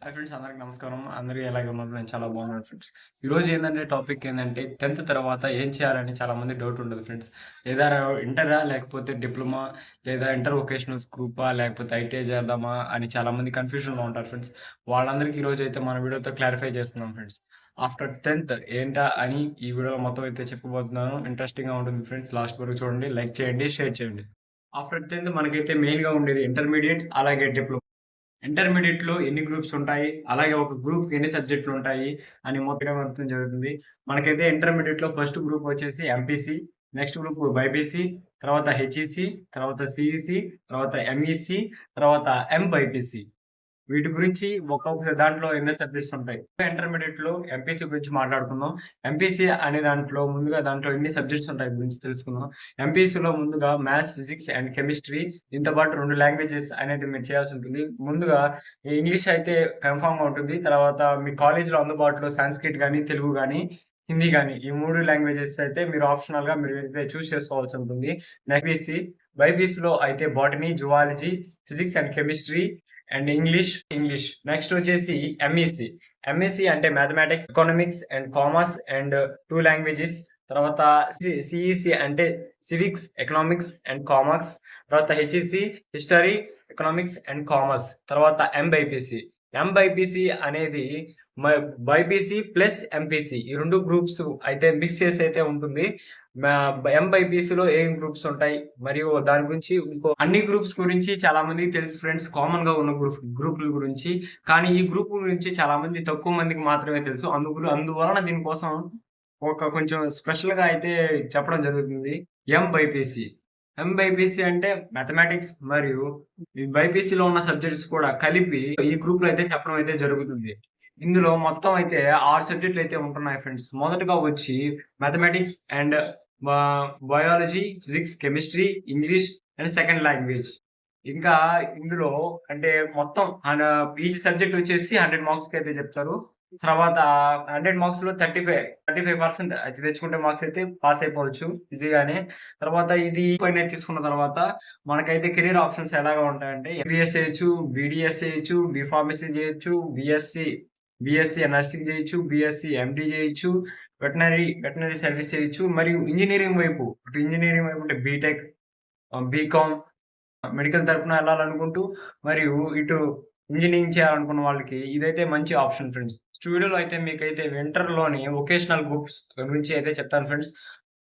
Hi friends, అందరికి నమస్కారం. అందరూ ఎలాగే ఉన్నారు? నేను చాలా బాగున్నాను ఫ్రెండ్స్. ఈరోజు ఏందంటే టాపిక్ ఏందంటే 10థ్ తర్వాత ఏం చేయాలని చాలా మంది డౌట్ ఉంటది ఫ్రెండ్స్. లేదా ఇంటరా? లేకపోతే డిప్లొమా? లేదా ఇంటర్ వొకేషనల్స్ గ్రూపా? లేకపోతే ఐటీఐ చేద్దామా? అని చాలా మంది కన్‌ఫ్యూషన్‌లో ఉంటారు ఫ్రెండ్స్. వాళ్ళందరికీ ఈరోజైతే మన వీడియోతో క్లారిఫై చేస్తున్నాం ఫ్రెండ్స్. ఆఫ్టర్ 10థ్ ఏంటా అని ఈ వీడియోలో మొత్తం అయితే చెప్పబోతున్నాను. ఇంట్రెస్టింగ్‌గా ఉంటుంది ఫ్రెండ్స్. లాస్ట్ వరకు చూడండి. లైక్ చేయండి, షేర్ చేయండి. ఆఫ్టర్ 10థ్ మనకైతే మెయిన్‌గా ఉండేది ఇంటర్మీడియేట్ అలాగే డిప్లొమా. ఇంటర్మీడియేట్‌లో ఎన్ని గ్రూప్స్ ఉంటాయి? అలాగే ఒక గ్రూప్‌కి ఎన్ని సబ్జెక్టులు ఉంటాయి? అని మొత్తం అర్థం జరుగుతుంది. మనకైతే ఇంటర్మీడియేట్‌లో ఫస్ట్ గ్రూప్ వచ్చేసి ఎంపీసీ, నెక్స్ట్ గ్రూప్ బైపీసీ, తర్వాత హెచ్‌ఈసీ, తర్వాత సీఈసీ, తర్వాత ఎంఈసీ, తర్వాత ఎంబైపీసీ. వీటి గురించి ఒక్కొక్క దాంట్లో ఎన్ని సబ్జెక్ట్స్ ఉంటాయి. ఇంటర్మీడియేట్‌లో ఎంపీసీ గురించి మాట్లాడుకుందాం. ఎంపీసీ అనే దాంట్లో ముందుగా దాంట్లో ఎన్ని సబ్జెక్ట్స్ ఉంటాయి గురించి తెలుసుకుందాం. ఎంపీసీలో ముందుగా మ్యాథ్స్, ఫిజిక్స్ అండ్ కెమిస్ట్రీ దీంతో పాటు 2 లాంగ్వేజెస్ అనేది మీరు చేయాల్సి ఉంటుంది. ముందుగా ఇంగ్లీష్ అయితే కన్ఫర్మ్‌గా ఉంటుంది. తర్వాత మీ కాలేజ్‌లో అందుబాటులో సాంస్క్రిట్ గాని, తెలుగు గాని, హిందీ గాని ఈ 3 లాంగ్వేజెస్ అయితే మీరు ఆప్షనల్‌గా మీరైతే చూజ్ చేసుకోవాల్సి ఉంటుంది. నెక్స్ట్ బైపీసీలో అయితే botany, zoology, physics and chemistry and English. Next వచ్చేసి ఎంఈసీ. ఎంఎస్సీ అంటే mathematics, economics and commerce and 2 languages. తర్వాత సిఈసి అంటే సివిక్స్, ఎకనామిక్స్ అండ్ కామర్స్. తర్వాత HEC history, economics and commerce. తర్వాత ఎంబైపీసీ. ఎంబైపీసీ అనేది బైపీసీ ప్లస్ ఎంపీసీ ఈ 2 groups అయితే mix చేసి అయితే ఉంటుంది. మా ఎంబైపీసీలో ఏం గ్రూప్స్ ఉంటాయి మరియు దాని గురించి అన్ని గ్రూప్స్ గురించి చాలా మందికి తెలుసు ఫ్రెండ్స్. కామన్ గా ఉన్న గ్రూపుల గురించి. కానీ ఈ గ్రూప్ గురించి చాలా మంది తక్కువ మందికి మాత్రమే తెలుసు. అందువలన దీనికోసం కొంచెం స్పెషల్ గా అయితే చెప్పడం జరుగుతుంది. ఎంబైపీసీ. ఎంబైపీసీ అంటే మ్యాథమెటిక్స్ మరియు ఈ బైపీసీలో ఉన్న సబ్జెక్ట్స్ కూడా కలిపి ఈ గ్రూప్ లో అయితే చెప్పడం అయితే జరుగుతుంది. ఇందులో మొత్తం అయితే 6 సబ్జెక్టులు అయితే ఉంటున్నాయి ఫ్రెండ్స్. మొదటగా వచ్చి mathematics and biology, physics, chemistry, English and second language. ఇంకా ఇందులో అంటే మొత్తం ఈచ్ సబ్జెక్ట్ వచ్చేసి 100 మార్క్స్‌కి అయితే చెప్తారు. తర్వాత 100 మార్క్స్‌లో 35% అయితే తెచ్చుకుంటే మార్క్స్ అయితే పాస్ అయిపోవచ్చు ఈజీగానే. తర్వాత ఇది పైన తీసుకున్న తర్వాత మనకైతే కెరియర్ ఆప్షన్స్ ఎలాగా ఉంటాయంటే ఎంబీబీఎస్ చేయొచ్చు, బీడీఎస్ చేయొచ్చు, బీ ఫార్మసీ చేయొచ్చు, బీఎస్సీ నర్సింగ్ చేయొచ్చు, బీఎస్సీ ఎండీ చేయొచ్చు, వెటర్నరీ సర్వీస్ చేయొచ్చు మరియు ఇంజినీరింగ్ వైపు అంటే బీటెక్, బీకామ్ మెడికల్ తరపున వెళ్ళాలనుకుంటూ మరియు ఇటు ఇంజినీరింగ్ చేయాలనుకున్న వాళ్ళకి ఇదైతే మంచి ఆప్షన్ ఫ్రెండ్స్. వీడియోలో అయితే మీకైతే ఇంటర్‌లోని వొకేషనల్ గ్రూప్స్ గురించి అయితే చెప్తాను ఫ్రెండ్స్.